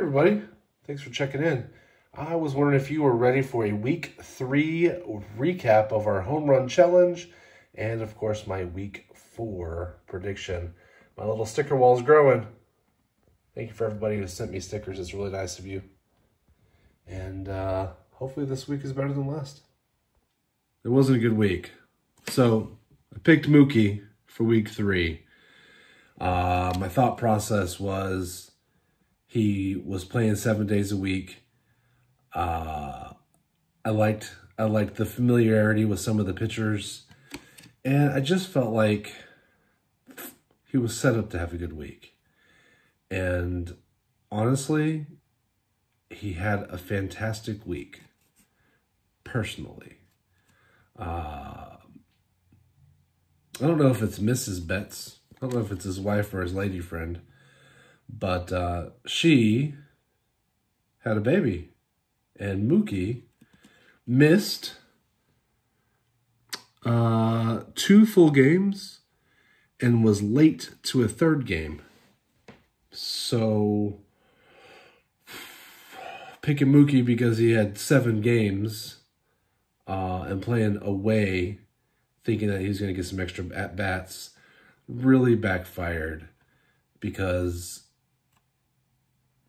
Everybody, thanks for checking in. I was wondering if you were ready for a week 3 recap of our home run challenge and, of course, my week 4 prediction. My little sticker wall is growing. Thank you for everybody who sent me stickers. It's really nice of you. And hopefully this week is better than last. It wasn't a good week. So I picked Mookie for week 3. My thought process was he was playing 7 days a week. I liked the familiarity with some of the pitchers, and I just felt like he was set up to have a good week. And honestly, he had a fantastic week, personally. I don't know if it's Mrs. Betts. I don't know if it's his wife or his lady friend, but she had a baby. And Mookie missed 2 full games and was late to a 3rd game. So, picking Mookie because he had 7 games and playing away, thinking that he was going to get some extra at-bats, really backfired because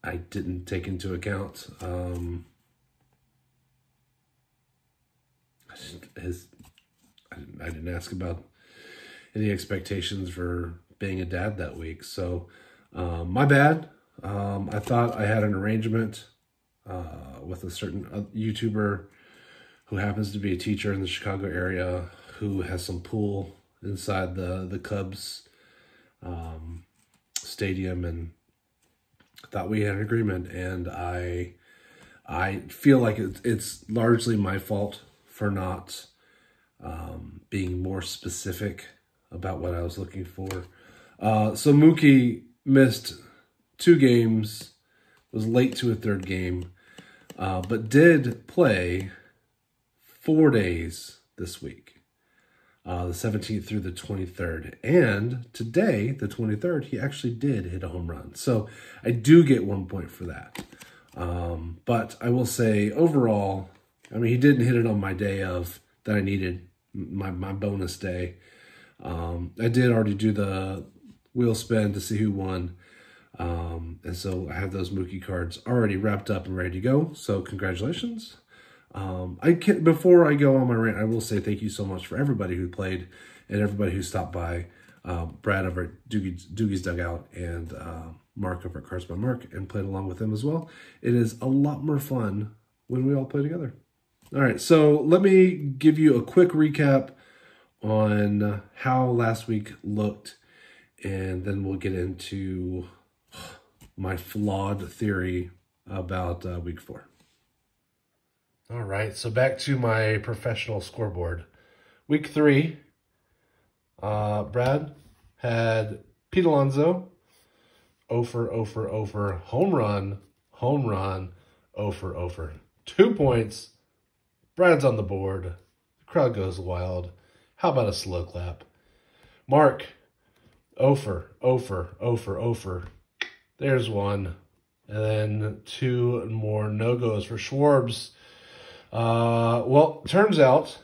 I didn't take into account I didn't ask about any expectations for being a dad that week. So, my bad. I thought I had an arrangement with a certain YouTuber who happens to be a teacher in the Chicago area who has some pool inside the Cubs stadium, and thought we had an agreement. And I feel like it's largely my fault for not being more specific about what I was looking for. So Mookie missed 2 games, was late to a 3rd game, but did play 4 days this week, the 17th through the 23rd. And today, the 23rd, he actually did hit a home run. So I do get 1 point for that. But I will say overall, I mean, he didn't hit it on my day that I needed, my bonus day. I did already do the wheel spin to see who won. And so I have those Mookie cards already wrapped up and ready to go. So congratulations. Before I go on my rant, I will say thank you so much for everybody who played and everybody who stopped by. Brad over at Doogie's Dugout and Marc over at Brad and Marc, and played along with them as well. It is a lot more fun when we all play together. All right, so let me give you a quick recap on how last week looked, and then we'll get into my flawed theory about week 4. All right, so back to my professional scoreboard. Week 3, Brad had Pete Alonso, 0 for, home run, 0 for. 2 points. Brad's on the board. The crowd goes wild. How about a slow clap? Marc, 0 for. There's 1. And then 2 more no-goes for Schwarbs. Well, turns out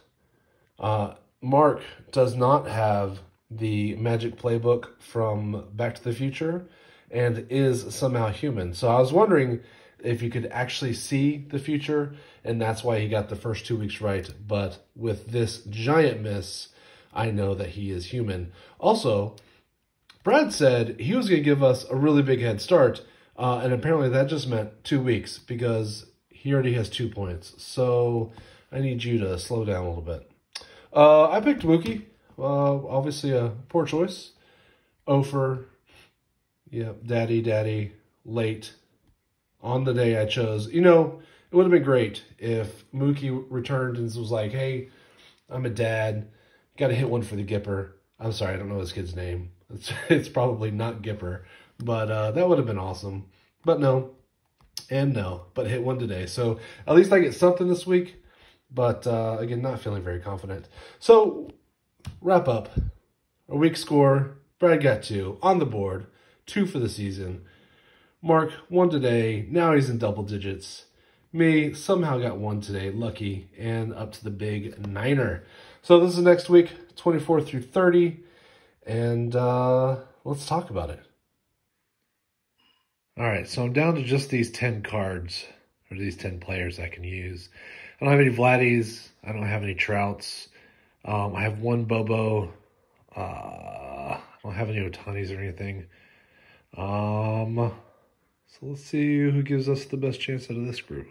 Marc does not have the magic playbook from Back to the Future and is somehow human. So I was wondering if you could actually see the future, and that's why he got the first 2 weeks right. But with this giant miss, I know that he is human. Also, Brad said he was going to give us a really big head start, and apparently that just meant 2 weeks because he already has 2 points. So I need you to slow down a little bit. I picked Mookie. Obviously a poor choice. 0 for, yeah, daddy, late. On the day I chose. You know, it would have been great if Mookie returned and was like, hey, I'm a dad. Got to hit one for the Gipper. I'm sorry, I don't know his kid's name. It's probably not Gipper. But that would have been awesome. But no. And no. But hit one today. So at least I get something this week. But again, not feeling very confident. So wrap up. A week score. Brad got 2 on the board. 2 for the season. Mark, 1 today. Now he's in double digits. Me, somehow got 1 today. Lucky. And up to the big 9er. So this is next week, 24 through 30. And let's talk about it. All right, so I'm down to just these 10 cards, or these 10 players I can use. I don't have any Vladdies. I don't have any Trouts. I have 1 Bobo. I don't have any Otanis or anything. So let's see who gives us the best chance out of this group.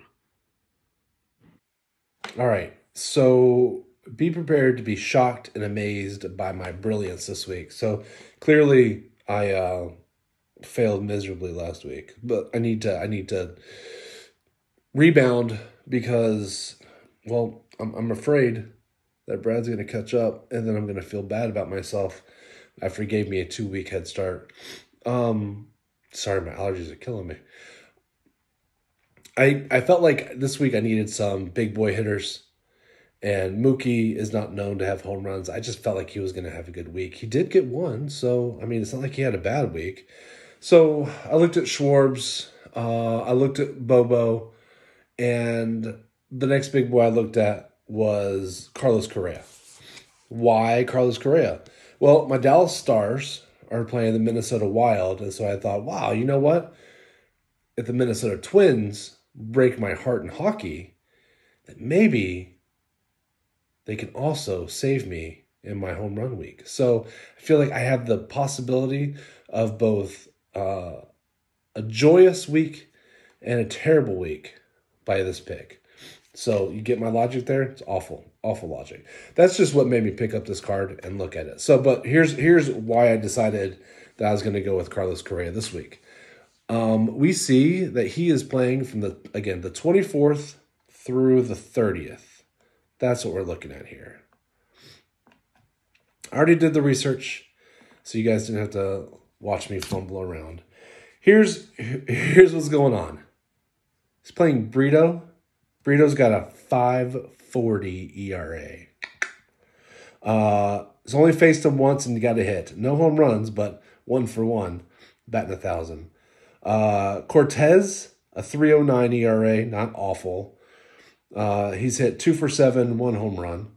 All right, so be prepared to be shocked and amazed by my brilliance this week. So clearly I failed miserably last week, but I need to rebound because, well, I'm afraid that Brad's going to catch up, and then I'm going to feel bad about myself after he gave me a 2-week head start. Sorry, my allergies are killing me. I felt like this week I needed some big boy hitters, and Mookie is not known to have home runs. I just felt like he was going to have a good week. He did get 1, so, I mean, it's not like he had a bad week. So I looked at Schwarbs, I looked at Bobo, and the next big boy I looked at was Carlos Correa. Why Carlos Correa? Well, my Dallas Stars are playing the Minnesota Wild, and so I thought, wow, you know what? If the Minnesota Twins break my heart in hockey, then maybe they can also save me in my home run week. So I feel like I have the possibility of both a joyous week and a terrible week by this pick. So you get my logic there? It's awful logic. That's just what made me pick up this card and look at it. So, but here's why I decided that I was going to go with Carlos Correa this week. We see that he is playing from the 24th through the 30th. That's what we're looking at here. I already did the research, so you guys didn't have to watch me fumble around. Here's what's going on. He's playing Brito. Brito's got a 5.40 ERA. He's only faced him once and got a hit. No home runs, but 1 for 1, batting 1,000. Cortez, a 3.09 ERA, not awful. He's hit 2 for 7, 1 home run.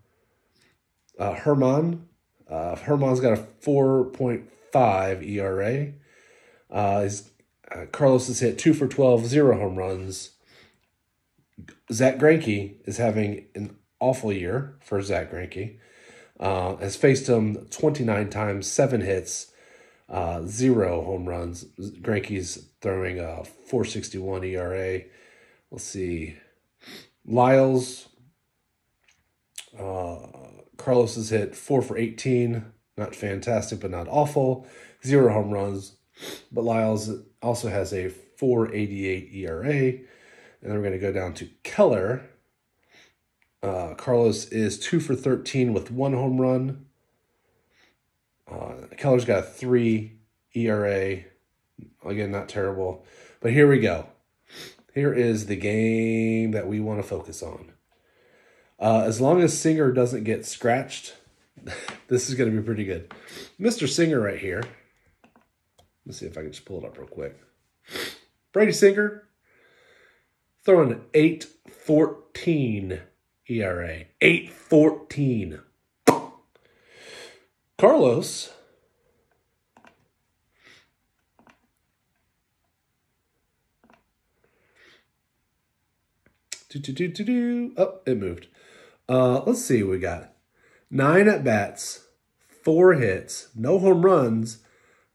Herman's got a 4.5 ERA. Carlos has hit 2 for 12, 0 home runs. Zach Greinke is having an awful year for Zach Greinke. Has faced him 29 times, 7 hits, 0 home runs. Greinke's throwing a 4.61 ERA. Let's see. Lyles. Carlos has hit 4 for 18. Not fantastic, but not awful. 0 home runs. But Lyles also has a 4.88 ERA. And then we're going to go down to Keller. Carlos is 2 for 13 with 1 home run. Keller's got a 3 ERA. Again, not terrible. But here we go. Here is the game that we want to focus on. As long as Singer doesn't get scratched, this is going to be pretty good. Mr. Singer right here. Let's see if I can just pull it up real quick. Brady Singer throwing an 8.14 ERA. 8.14. Carlos Oh, it moved. Let's see what we got. 9 at-bats, 4 hits, no home runs,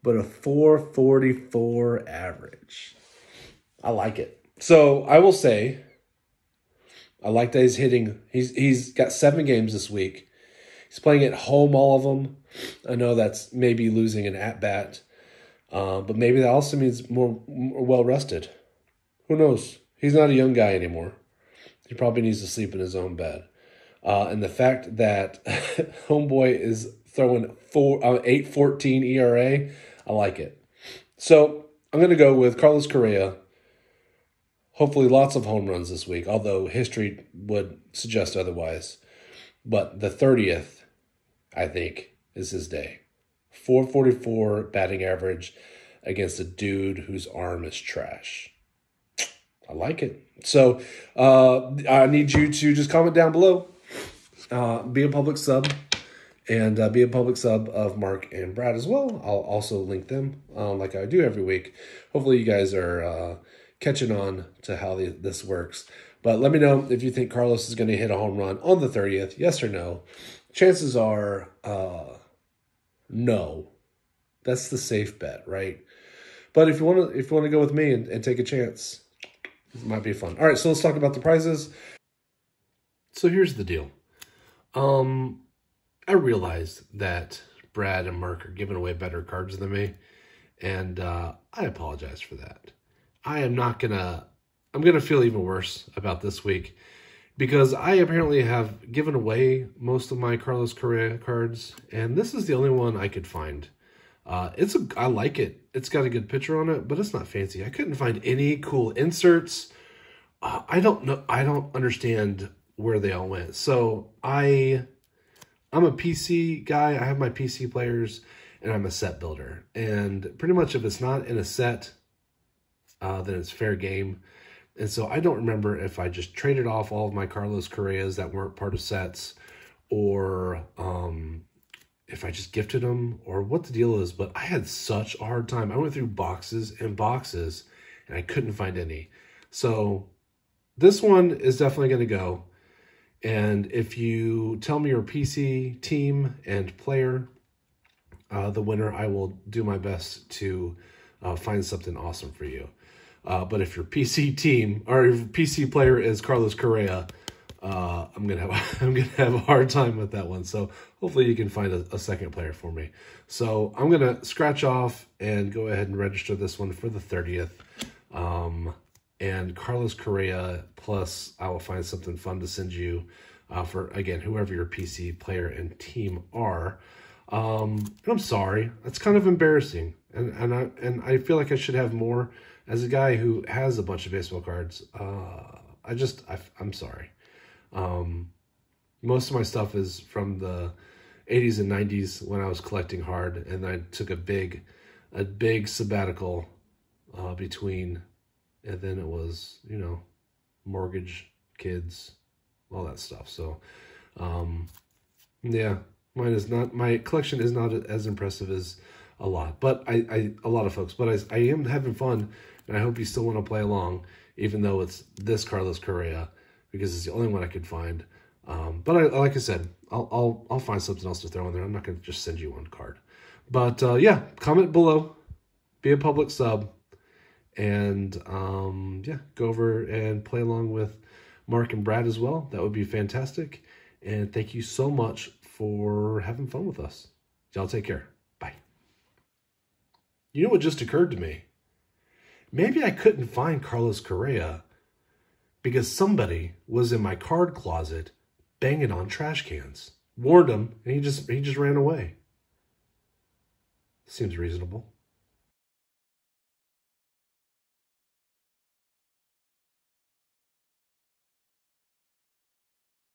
but a 4.44 average. I like it. So I will say, I like that he's hitting. He's got 7 games this week. He's playing at home, all of them. I know that's maybe losing an at-bat, but maybe that also means more well-rested. Who knows? He's not a young guy anymore. He probably needs to sleep in his own bed. And the fact that homeboy is throwing 8.14 ERA, I like it. So I'm going to go with Carlos Correa. Hopefully lots of home runs this week, although history would suggest otherwise. But the 30th, I think, is his day. 4.44 batting average against a dude whose arm is trash. I like it. So I need you to just comment down below. Be a public sub. And be a public sub of Mark and Brad as well. I'll also link them like I do every week. Hopefully you guys are catching on to how this works. But let me know if you think Carlos is going to hit a home run on the 30th. Yes or no? Chances are no. That's the safe bet, right? But if you want to go with me and take a chance, it might be fun. All right, so let's talk about the prizes. So here's the deal. I realized that Brad and Marc are giving away better cards than me, and I apologize for that. I'm going to feel even worse about this week because I apparently have given away most of my Carlos Correa cards, and this is the only one I could find. I like it. It's got a good picture on it, but it's not fancy. I couldn't find any cool inserts. I don't know. I don't understand where they all went. So I'm a PC guy. I have my PC players, and I'm a set builder. And pretty much if it's not in a set, then it's fair game. And so I don't remember if I just traded off all of my Carlos Correas that weren't part of sets, or if I just gifted them, or what the deal is. But I had such a hard time. I went through boxes and boxes, and I couldn't find any. So this one is definitely going to go. And if you tell me your PC team and player, the winner, I will do my best to find something awesome for you. But if your PC team or your PC player is Carlos Correa, I'm gonna have a hard time with that one. So hopefully you can find a second player for me. So I'm gonna scratch off and go ahead and register this one for the 30th. And Carlos Correa, plus I will find something fun to send you for, again, whoever your PC player and team are. And I'm sorry, it's kind of embarrassing. And I feel like I should have more as a guy who has a bunch of baseball cards. I'm sorry. Most of my stuff is from the 80s and 90s when I was collecting hard, and I took a big sabbatical between. And then it was, you know, mortgage, kids, all that stuff. So, yeah, my collection is not as impressive as a lot, but a lot of folks. But I am having fun, and I hope you still want to play along, even though it's this Carlos Correa, because it's the only one I could find. But like I said, I'll find something else to throw in there. I'm not going to just send you one card. But yeah, comment below, be a public sub. And, yeah, go over and play along with Mark and Brad as well. That would be fantastic. And thank you so much for having fun with us. Y'all take care. Bye. You know what just occurred to me? Maybe I couldn't find Carlos Correa because somebody was in my card closet banging on trash cans. Warned him, and he just ran away. Seems reasonable.